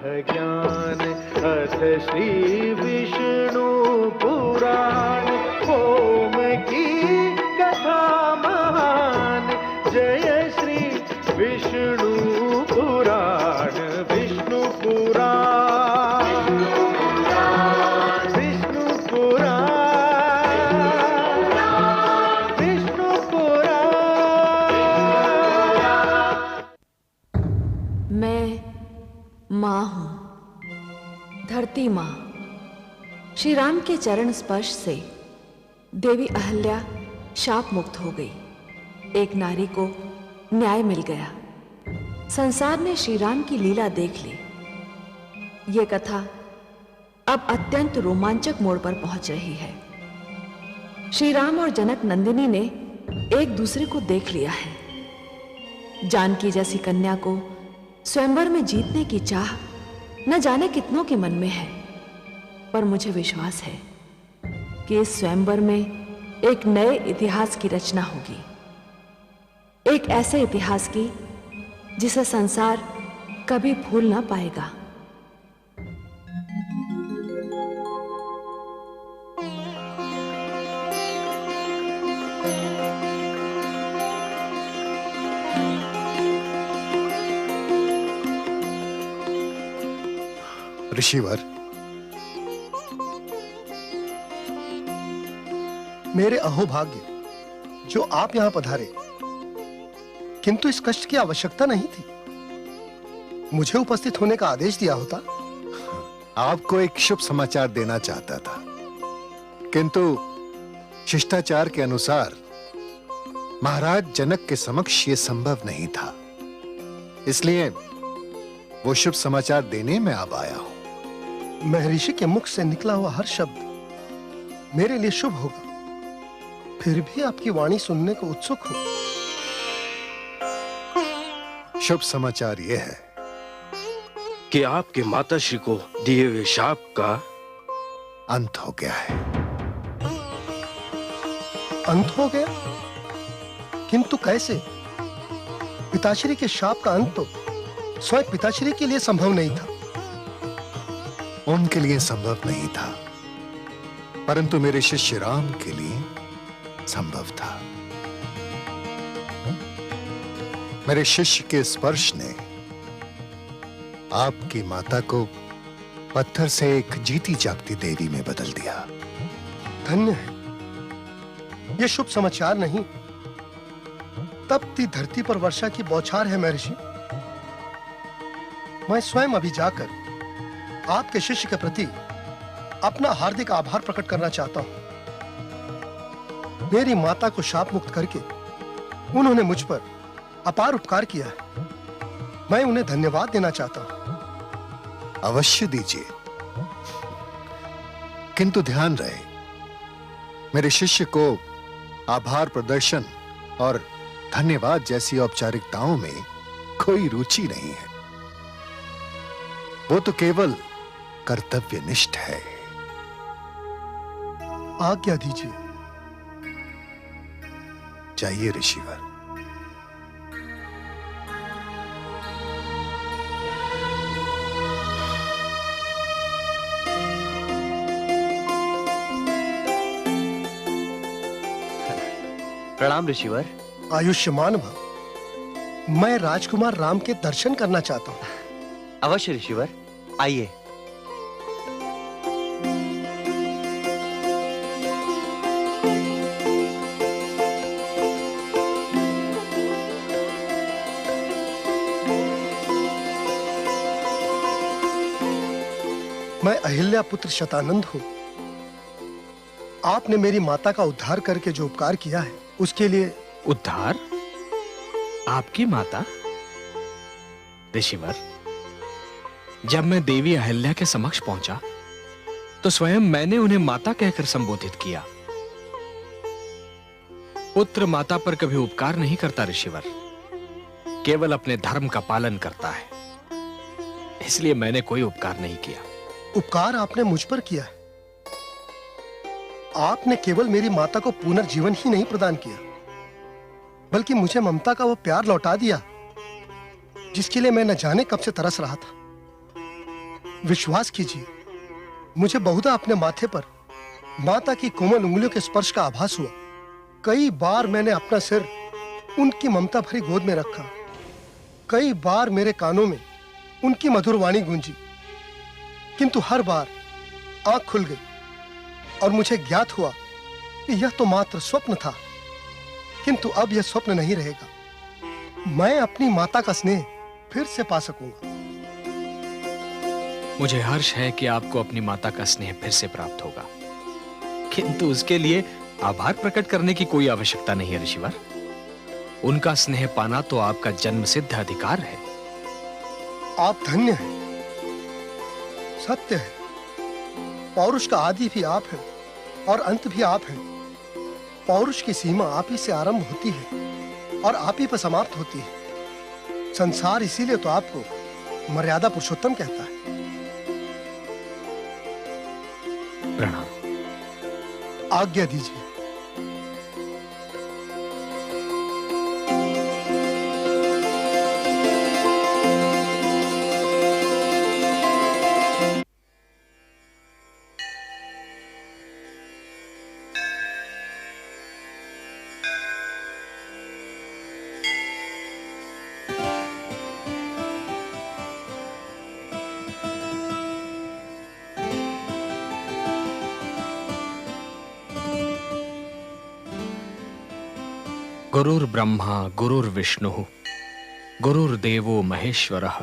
ज्ञान अथ श्री विष्णु पुराण। ओम की कथा महान, जय श्री विष्णु पुराण। विष्णु पुराण, विष्णु पुराण, विष्णु पुराण। मैं माँ हूं, धरती माँ। श्री राम के चरण स्पर्श से देवी अहल्या शाप मुक्त हो गई। एक नारी को न्याय मिल गया। संसार ने श्री राम की लीला देख ली। यह कथा अब अत्यंत रोमांचक मोड़ पर पहुंच रही है। श्री राम और जनक नंदिनी ने एक दूसरे को देख लिया है। जानकी जैसी कन्या को स्वयंवर में जीतने की चाह न जाने कितनों के मन में है, पर मुझे विश्वास है कि इस स्वयंवर में एक नए इतिहास की रचना होगी। एक ऐसे इतिहास की जिसे संसार कभी भूल ना पाएगा। ऋषिवर, मेरे अहोभाग्य जो आप यहां पधारे, किंतु इस कष्ट की आवश्यकता नहीं थी। मुझे उपस्थित होने का आदेश दिया होता। आपको एक शुभ समाचार देना चाहता था, किंतु शिष्टाचार के अनुसार महाराज जनक के समक्ष यह संभव नहीं था, इसलिए वो शुभ समाचार देने में अब आया हूं। महर्षि के मुख से निकला हुआ हर शब्द मेरे लिए शुभ होगा, फिर भी आपकी वाणी सुनने को उत्सुक हूं। शुभ समाचार यह है कि आपके माताश्री को दिए हुए शाप का अंत हो गया है। अंत हो गया? किंतु कैसे? पिताश्री के शाप का अंत तो स्वयं पिताश्री के लिए संभव नहीं था। उनके लिए संभव नहीं था, परंतु मेरे शिष्य राम के लिए संभव था। मेरे शिष्य के स्पर्श ने आपकी माता को पत्थर से एक जीती जागती देवी में बदल दिया। धन्य है। यह शुभ समाचार नहीं, तपती धरती पर वर्षा की बौछार है महर्षि। मैं स्वयं अभी जाकर आपके शिष्य के प्रति अपना हार्दिक आभार प्रकट करना चाहता हूं। मेरी माता को शाप मुक्त करके उन्होंने मुझ पर अपार उपकार किया है। मैं उन्हें धन्यवाद देना चाहता हूं। अवश्य दीजिए, किंतु ध्यान रहे, मेरे शिष्य को आभार प्रदर्शन और धन्यवाद जैसी औपचारिकताओं में कोई रुचि नहीं है। वो तो केवल कर्तव्यनिष्ठ है। आज्ञा दीजिए। जाइए ऋषिवर। प्रणाम ऋषिवर। आयुष्मान भव। मैं राजकुमार राम के दर्शन करना चाहता हूं। अवश्य ऋषिवर, आइए। मैं अहिल्या पुत्र शतानंद हूं। आपने मेरी माता का उद्धार करके जो उपकार किया है, उसके लिए। उद्धार? आपकी माता? ऋषिवर, जब मैं देवी अहिल्या के समक्ष पहुंचा तो स्वयं मैंने उन्हें माता कहकर संबोधित किया। पुत्र माता पर कभी उपकार नहीं करता ऋषिवर, केवल अपने धर्म का पालन करता है। इसलिए मैंने कोई उपकार नहीं किया। उपकार आपने मुझ पर किया है। आपने केवल मेरी माता को पुनर्जीवन ही नहीं प्रदान किया, बल्कि मुझे ममता का वो प्यार लौटा दिया जिसके लिए मैं न जाने कब से तरस रहा था। विश्वास कीजिए, मुझे बहुधा अपने माथे पर माता की कोमल उंगलियों के स्पर्श का आभास हुआ। कई बार मैंने अपना सिर उनकी ममता भरी गोद में रखा। कई बार मेरे कानों में उनकी मधुर वाणी गूंजी, किंतु हर बार आंख खुल गई और मुझे ज्ञात हुआ कि यह तो मात्र स्वप्न था। किंतु अब यह स्वप्न नहीं रहेगा। मैं अपनी माता का स्नेह फिर से पा सकूंगा। मुझे हर्ष है कि आपको अपनी माता का स्नेह फिर से प्राप्त होगा, किंतु उसके लिए आभार प्रकट करने की कोई आवश्यकता नहीं है ऋषिवर। उनका स्नेह पाना तो आपका जन्म सिद्ध अधिकार है। आप धन्य हैं, सत्य है। पौरुष का आदि भी आप हैं और अंत भी आप हैं। पौरुष की सीमा आप ही से आरंभ होती है और आप ही पर समाप्त होती है। संसार इसीलिए तो आपको मर्यादा पुरुषोत्तम कहता है। प्रणाम। आज्ञा दीजिए। गुरुर्ब्रह्मा गुरुर्विष्णुः गुरुर्देवो महेश्वरः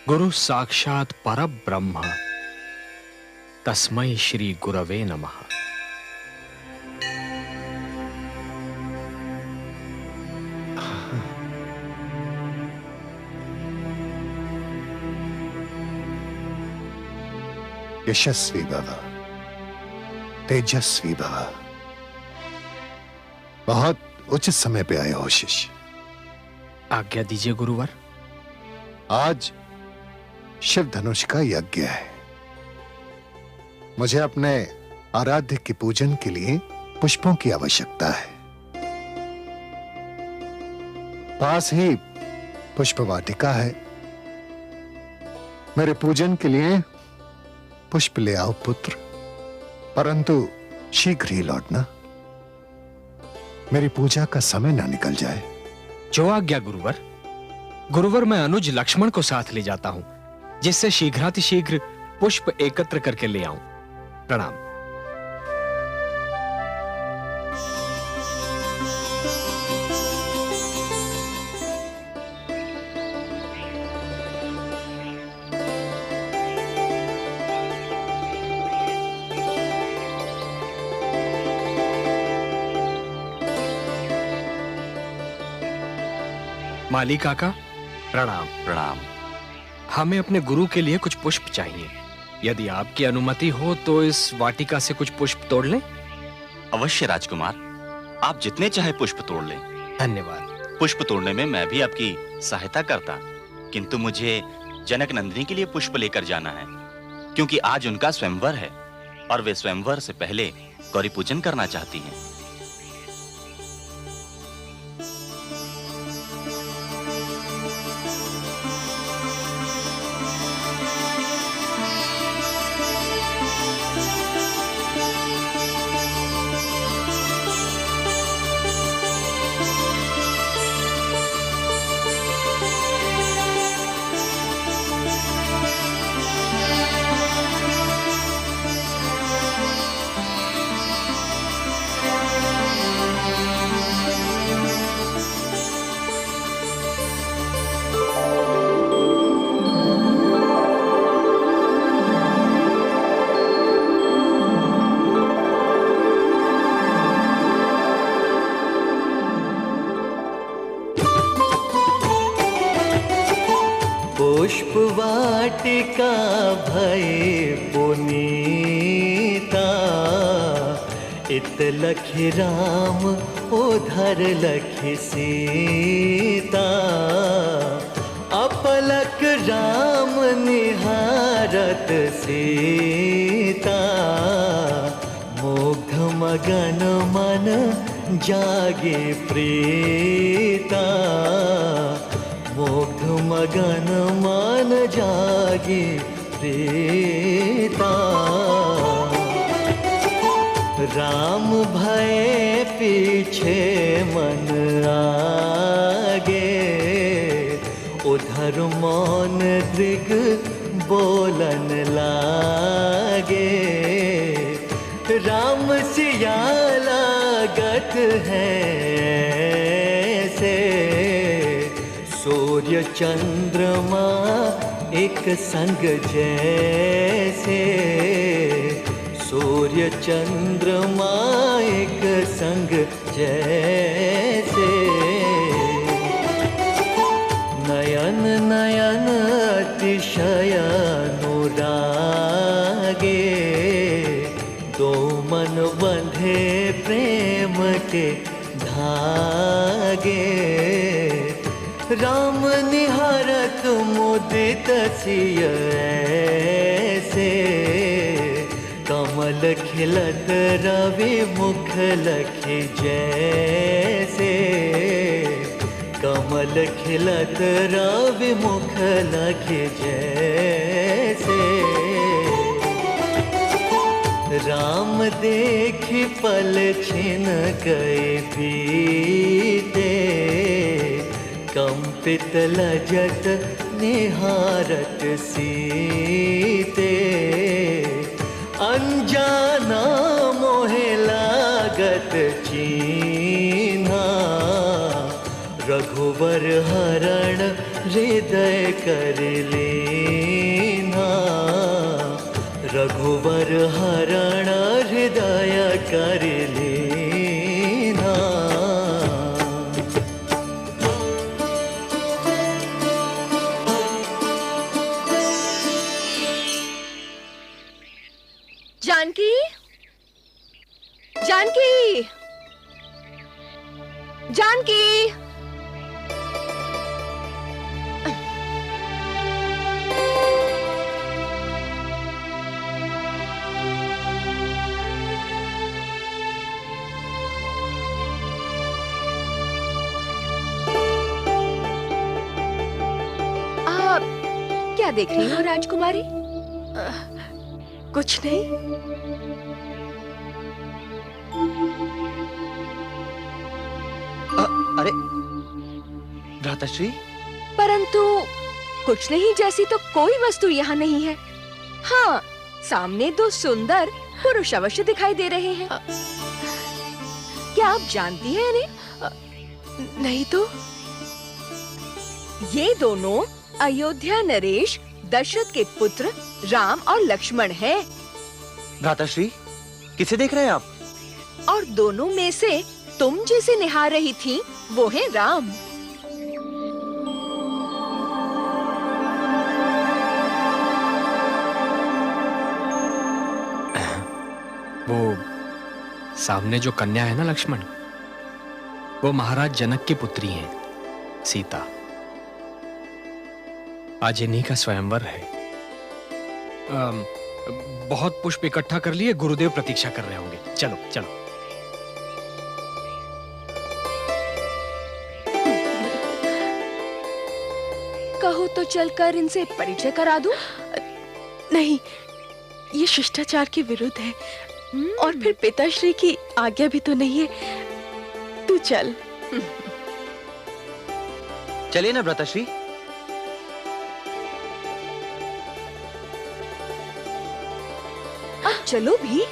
गुरुः साक्षात् परब्रह्म तस्मै श्री गुरवे नमः। यशस्वी भव, तेजस्वी भव। बहुत उचित समय पे आए हो शिष्य। आज्ञा दीजिए गुरुवर। आज शिव धनुष का यज्ञ है। मुझे अपने आराध्य के पूजन के लिए पुष्पों की आवश्यकता है। पास ही पुष्प वाटिका है। मेरे पूजन के लिए पुष्प ले आओ पुत्र, परंतु शीघ्र ही लौटना, मेरी पूजा का समय ना निकल जाए। जो आज्ञा गुरुवर। गुरुवर, मैं अनुज लक्ष्मण को साथ ले जाता हूं, जिससे शीघ्रातिशीघ्र पुष्प एकत्र करके ले आऊं। प्रणाम। माली काका प्रणाम। प्रणाम। हमें अपने गुरु के लिए कुछ पुष्प चाहिए। यदि आपकी अनुमति हो तो इस वाटिका से कुछ पुष्प तोड़ लें। अवश्य राजकुमार, आप जितने चाहे पुष्प तोड़ लें। धन्यवाद। पुष्प तोड़ने में मैं भी आपकी सहायता करता, किंतु मुझे जनक नंदिनी के लिए पुष्प लेकर जाना है, क्योंकि आज उनका स्वयंवर है और वे स्वयंवर से पहले गौरी पूजन करना चाहती हैं। पुष्प वाटिका भय पुनीता, इत लखि राम उधर लखि सीता। अपलक राम निहारत सीता, मुग्ध मगन मन जागे प्रीता। मुग्ध मगन मन जागे प्रीता। राम भये पीछे मन आगे, उधर मौन दृग बोलन लागे। राम सिया लागत है से, सूर्य चंद्रमा एक संग जैसे। सूर्य चंद्रमा एक संग जैसे। नयन नयन अतिशय अनुरागे, दो मन बंधे प्रेम के धागे। राम निहारत मुदित सिय ऐसे, कमल खिलत रवि मुख लखि जैसे। कमल खिलत रवि मुख लखि जैसे। राम देखि पल छिन गए बीते, कंपित लजत निहारत सीते। अनजाना मोहे लागत चीन्हा, रघुवर हरण हृदय कर लीन्हा। रघुवर हरण हृदय कर लीन्हा। जानकी, जानकी, जानकी। आप क्या देख रही हो राजकुमारी? कुछ नहीं। अरे भ्राताश्री, परंतु कुछ नहीं जैसी तो कोई वस्तु यहाँ नहीं है। हाँ, सामने दो सुंदर पुरुष अवश्य दिखाई दे रहे हैं। क्या आप जानती हैं इन्हें? नहीं तो। ये दोनों अयोध्या नरेश दशरथ के पुत्र राम और लक्ष्मण हैं। भ्राताश्री, किसे देख रहे हैं आप? और दोनों में से तुम जिसे निहार रही थी वो है राम। वो सामने जो कन्या है ना लक्ष्मण, वो महाराज जनक की पुत्री है सीता। आज इन्हीं का स्वयंवर है। बहुत पुष्प इकट्ठा कर लिए, गुरुदेव प्रतीक्षा कर रहे होंगे। चलो चलो। कहो तो चलकर इनसे परिचय करा दूं? नहीं, ये शिष्टाचार के विरुद्ध है। और फिर पिताश्री की आज्ञा भी तो नहीं है। तू चल। चलिए ना भ्राताश्री। अब चलो भी।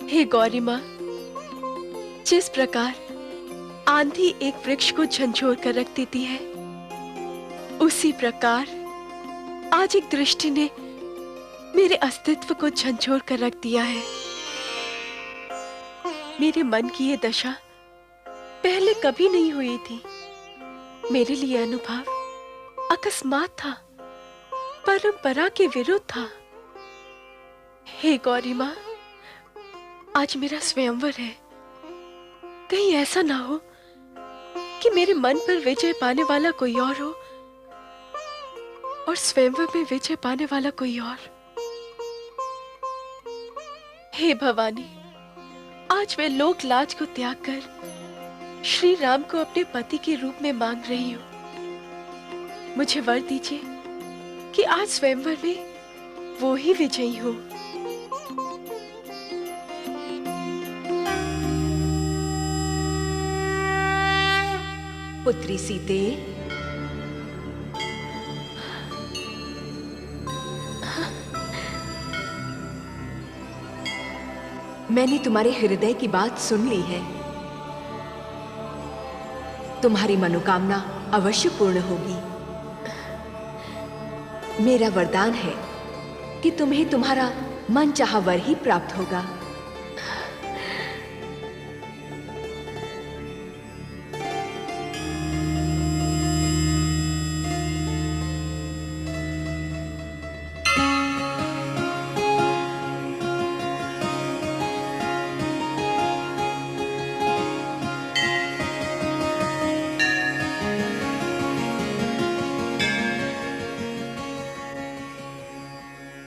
हे गौरी माँ, जिस प्रकार आंधी एक वृक्ष को झंझोर कर रख देती है, उसी प्रकार आज एक दृष्टि ने मेरे अस्तित्व को झंझोर कर रख दिया है। मेरे मन की ये दशा पहले कभी नहीं हुई थी। मेरे लिए अनुभव अकस्मात था, परंपरा के विरुद्ध था। हे गौरी माँ, आज मेरा स्वयंवर है। कहीं ऐसा ना हो कि मेरे मन पर विजय पाने वाला कोई और हो और स्वयंवर में विजय पाने वाला कोई और। हे भवानी, आज मैं लोक लाज को त्याग कर श्री राम को अपने पति के रूप में मांग रही हूं। मुझे वर दीजिए कि आज स्वयंवर में वो ही विजयी हो। पुत्री सीते, मैंने तुम्हारे हृदय की बात सुन ली है। तुम्हारी मनोकामना अवश्य पूर्ण होगी। मेरा वरदान है कि तुम्हें तुम्हारा मनचाहा वर ही प्राप्त होगा।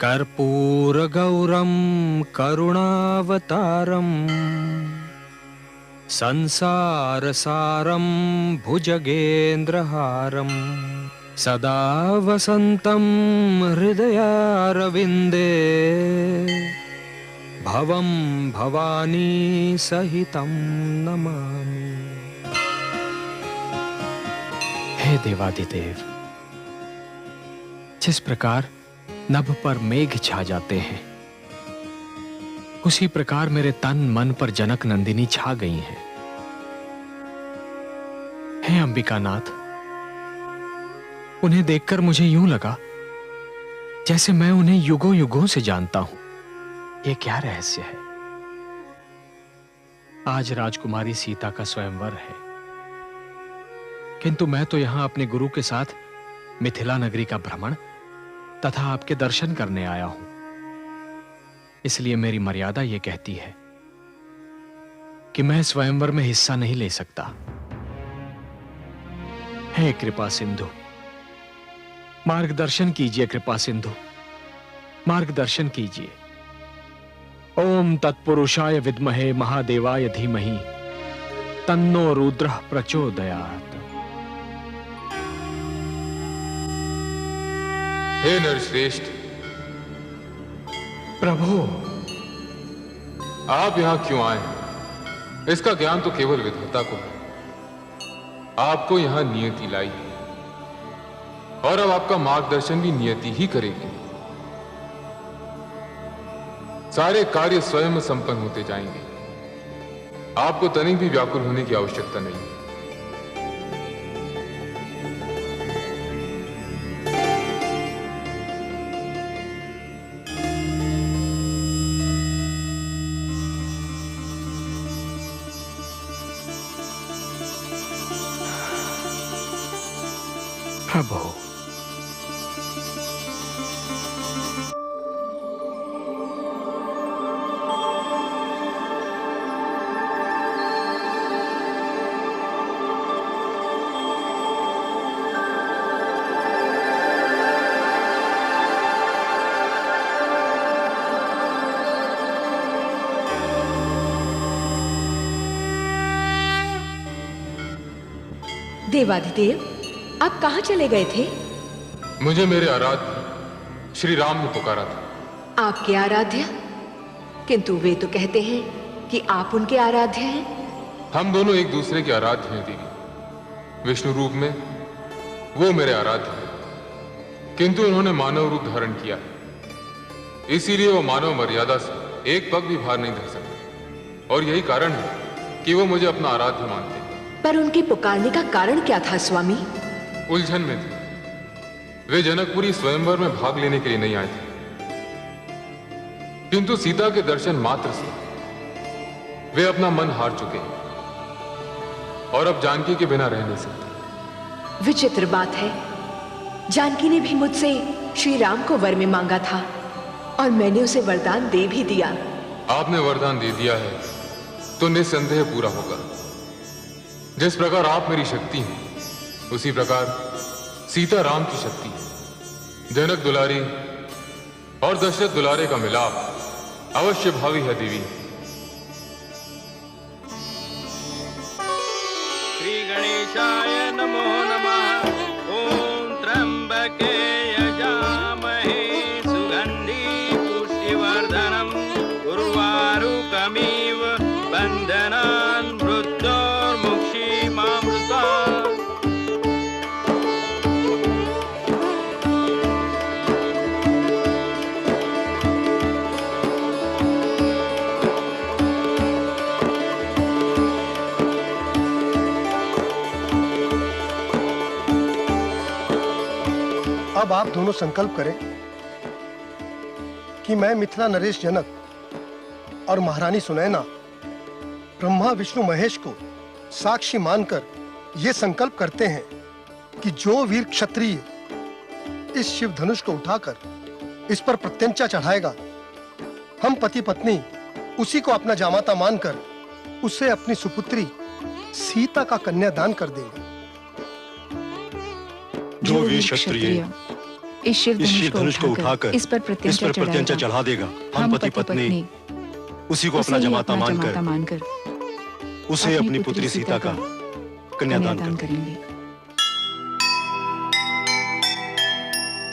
कर्पूरगौरं करुणावतारं संसारसारं भुजगेन्द्रहारं सदा वसन्तं हृदयारविन्दे भवं भवानी सहितं नमामि। हे देवादिदेव, जिस प्रकार नभ पर मेघ छा जाते हैं, उसी प्रकार मेरे तन मन पर जनक नंदिनी छा गई हैं। हे अंबिकानाथ, उन्हें देखकर मुझे यूं लगा जैसे मैं उन्हें युगों युगों से जानता हूं। यह क्या रहस्य है? आज राजकुमारी सीता का स्वयंवर है, किंतु मैं तो यहां अपने गुरु के साथ मिथिला नगरी का भ्रमण तथा आपके दर्शन करने आया हूं। इसलिए मेरी मर्यादा यह कहती है कि मैं स्वयंवर में हिस्सा नहीं ले सकता। हे कृपा सिंधु, मार्गदर्शन कीजिए। कृपा सिंधु, मार्गदर्शन कीजिए। ओम तत्पुरुषाय विद्महे महादेवाय धीमहि तन्नो रुद्रः प्रचोदयात्। हे नरश्रेष्ठ, प्रभु, आप यहां क्यों आए हैं? इसका ज्ञान तो केवल विधाता को है। आपको यहां नियति लाई और अब आपका मार्गदर्शन भी नियति ही करेगी। सारे कार्य स्वयं संपन्न होते जाएंगे। आपको तनिक भी व्याकुल होने की आवश्यकता नहीं। प्रभु, देवाधिदेव, आप कहां चले गए थे? मुझे मेरे आराध्य श्री राम ने पुकारा था। आपके आराध्य? किंतु वे तो कहते हैं कि आप उनके आराध्य हैं। हम दोनों एक दूसरे के आराध्य हैं देवी। विष्णु रूप में वो मेरे आराध्य हैं, किंतु उन्होंने मानव रूप धारण किया है। इसीलिए वो मानव मर्यादा से एक पग भी भार नहीं धर सकते, और यही कारण है कि वो मुझे अपना आराध्य मानते हैं। पर उनके पुकारने का कारण क्या था स्वामी? उलझन में थे, वे जनकपुरी स्वयंवर में भाग लेने के लिए नहीं आए थे, किंतु सीता के दर्शन मात्र से वे अपना मन हार चुके हैं और अब जानकी के बिना रह नहीं सकते। विचित्र बात है, जानकी ने भी मुझसे श्री राम को वर में मांगा था और मैंने उसे वरदान दे भी दिया। आपने वरदान दे दिया है तो निस्संदेह पूरा होगा। जिस प्रकार आप मेरी शक्ति हैं, उसी प्रकार सीता राम की शक्ति है। जनक दुलारी और दशरथ दुलारे का मिलाप अवश्य भावी है देवी। श्री गणेशाय नमो नमः। ओम त्र्यंबके यजामहे सुगंधि पुष्टिवर्धनम् उर्वारुकमिव बन्धनान् मृत्योर्मुक्षीमामृतात्। अब आप दोनों संकल्प करें कि मैं मिथिला नरेश जनक और महारानी सुनैना ब्रह्मा विष्णु महेश को साक्षी मानकर यह संकल्प करते हैं कि जो वीर क्षत्रिय इस शिव धनुष को उठाकर इस पर प्रत्यंचा चढ़ाएगा, हम पति पत्नी उसी को अपना जामाता मानकर उसे अपनी सुपुत्री सीता का कन्यादान कर देंगे। जो वीर क्षत्रिय इस शिव धनुष को उठाकर इस पर प्रत्यंचा चढ़ा देगा, हम पति पत्नी उसी को अपना जमाता मानकर उसे अपनी पुत्री सीता का कन्यादान करेंगे।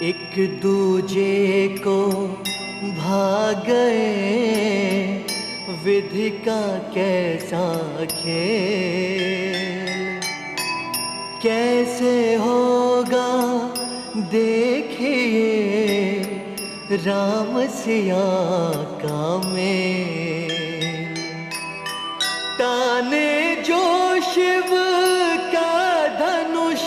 एक दूजे को भाग गए, विधि का कैसा खेल, कैसे होगा देखिए राम सिया का मेल। ताने जो शिव का धनुष,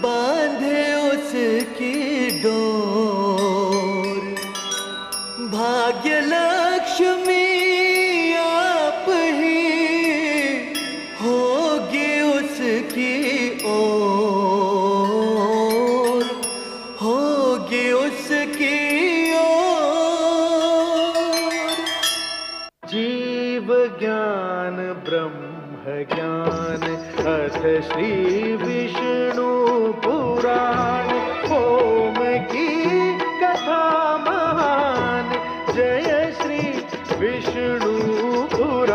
बांधे उसकी डोर, भाग्य लक्ष्मी आप ही होगी उसकी ओर, होगी उसकी ओर। जीव ज्ञान ब्रह्म ज्ञान अथ श्री विष्णु पुराण, ओम की कथा महान, जय श्री विष्णु पुराण।